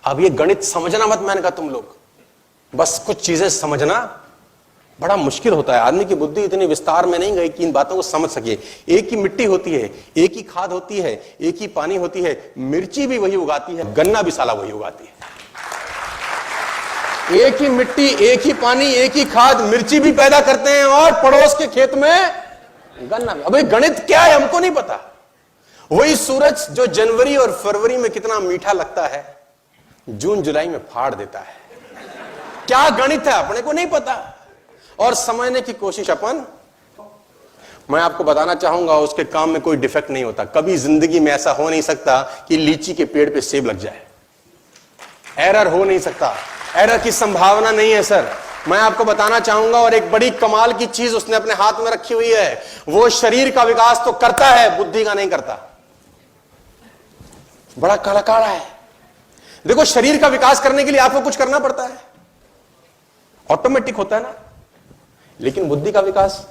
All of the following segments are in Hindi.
अब ये गणित समझना मत, मैंने कहा तुम लोग बस कुछ चीजें समझना बड़ा मुश्किल होता है। आदमी की बुद्धि इतनी विस्तार में नहीं गई कि इन बातों को समझ सके। एक ही मिट्टी होती है, एक ही खाद होती है, एक ही पानी होती है, मिर्ची भी वही उगाती है, गन्ना भी साला वही उगाती है। एक ही मिट्टी, एक ही पानी, एक ही खाद, मिर्ची भी पैदा करते हैं और पड़ोस के खेत में गन्ना भी। अबे गणित क्या है हमको नहीं पता। वही सूरज जो जनवरी और फरवरी में कितना मीठा लगता है, जून जुलाई में फाड़ देता है। क्या गणित है अपने को नहीं पता और समझने की कोशिश अपन। मैं आपको बताना चाहूंगा उसके काम में कोई डिफेक्ट नहीं होता। कभी जिंदगी में ऐसा हो नहीं सकता कि लीची के पेड़ पे सेब लग जाए। एरर हो नहीं सकता, एरर की संभावना नहीं है सर। मैं आपको बताना चाहूंगा और एक बड़ी कमाल की चीज उसने अपने हाथ में रखी हुई है। वो शरीर का विकास तो करता है, बुद्धि का नहीं करता। बड़ा कड़काड़ा है। देखो शरीर का विकास करने के लिए आपको कुछ करना पड़ता है, ऑटोमेटिक होता है ना, लेकिन बुद्धि का विकास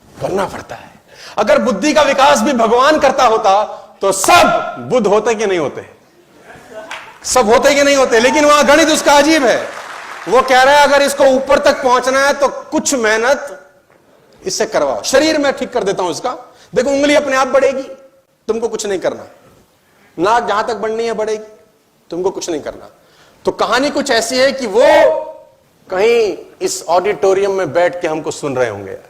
करना पड़ता है। अगर बुद्धि का विकास भी भगवान करता होता तो सब बुद्ध होते कि नहीं होते? सब होते कि नहीं होते? लेकिन वहां गणित उसका अजीब है। वो कह रहा है अगर इसको ऊपर तक पहुंचना है तो कुछ मेहनत इससे करवाओ। शरीर में ठीक कर देता हूं इसका, देखो उंगली अपने आप बढ़ेगी, तुमको कुछ नहीं करना। नाक जहां तक बढ़नी है बढ़ेगी, तुमको कुछ नहीं करना। तो कहानी कुछ ऐसी है कि वो कहीं इस ऑडिटोरियम में बैठ के हमको सुन रहे होंगे यार।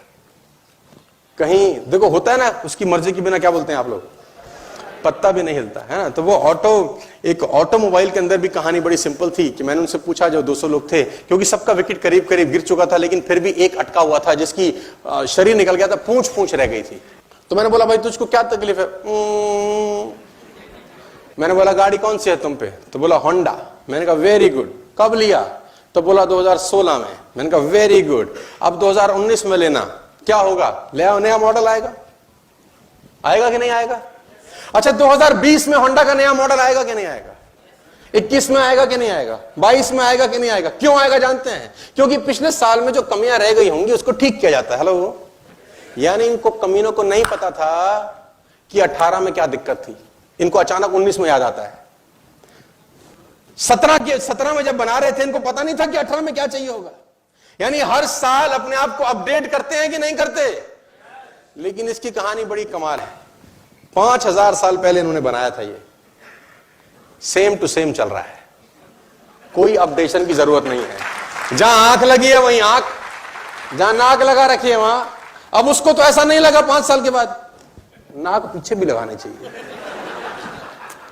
कहीं देखो होता है ना, उसकी मर्जी के बिना क्या बोलते हैं आप लोग, पत्ता भी नहीं हिलता है ना। तो वो एक ऑटोमोबाइल के अंदर भी कहानी बड़ी सिंपल थी कि मैंने उनसे पूछा, जो 200 लोग थे, क्योंकि सबका विकेट करीब करीब गिर चुका था, लेकिन फिर भी एक अटका हुआ था जिसकी शरीर निकल गया था, पूंछ रह गई थी। तो मैंने बोला भाई तुझको क्या तकलीफ है? मैंने बोला गाड़ी कौन सी है तुम पे? तो बोला होंडा। मैंने कहा वेरी गुड, कब लिया? तो बोला 2016 में। मैंने कहा वेरी गुड, अब 2019 में लेना, क्या होगा? ले आओ, नया मॉडल आएगा। आएगा कि नहीं आएगा? अच्छा 2020 में होंडा का नया मॉडल आएगा कि नहीं आएगा? 21 में आएगा कि नहीं आएगा? 22 में आएगा कि नहीं आएगा? क्यों आएगा जानते हैं? क्योंकि पिछले साल में जो कमियां रह गई होंगी उसको ठीक किया जाता है। हेलो, यानी इनको कमीनों को नहीं पता था कि 18 में क्या दिक्कत थी, इनको अचानक 19 में याद आता है। 17 में जब बना रहे थे इनको पता नहीं था कि 18 में क्या चाहिए होगा। यानी हर साल अपने आप को अपडेट करते हैं कि नहीं करते? लेकिन इसकी कहानी बड़ी कमाल है। 5000 साल पहले इन्होंने बनाया था, ये सेम टू सेम चल रहा है, कोई अपडेशन की जरूरत नहीं है। जहां आंख लगी है वहीं आंख, जहां नाक लगा रखी है वहां। अब उसको तो ऐसा नहीं लगा 5 साल के बाद, नाक पीछे भी लगानी चाहिए।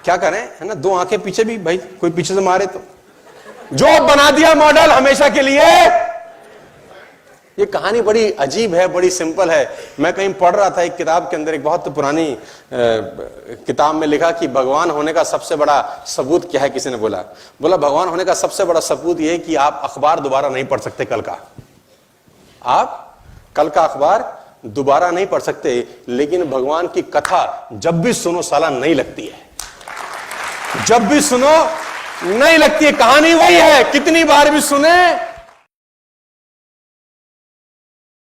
क्या करें, है ना, 2 आंखें पीछे भी, भाई कोई पीछे से मारे तो। जो बना दिया मॉडल हमेशा के लिए। ये कहानी बड़ी अजीब है, बड़ी सिंपल है। मैं कहीं पढ़ रहा था एक किताब के अंदर, एक बहुत पुरानी किताब में लिखा कि भगवान होने का सबसे बड़ा सबूत क्या है। किसी ने बोला भगवान होने का सबसे बड़ा सबूत यह है कि आप अखबार दोबारा नहीं पढ़ सकते कल का। आप कल का अखबार दोबारा नहीं पढ़ सकते, लेकिन भगवान की कथा जब भी सुनो साला नहीं लगती है, जब भी सुनो नहीं लगती है। कहानी वही है, कितनी बार भी सुने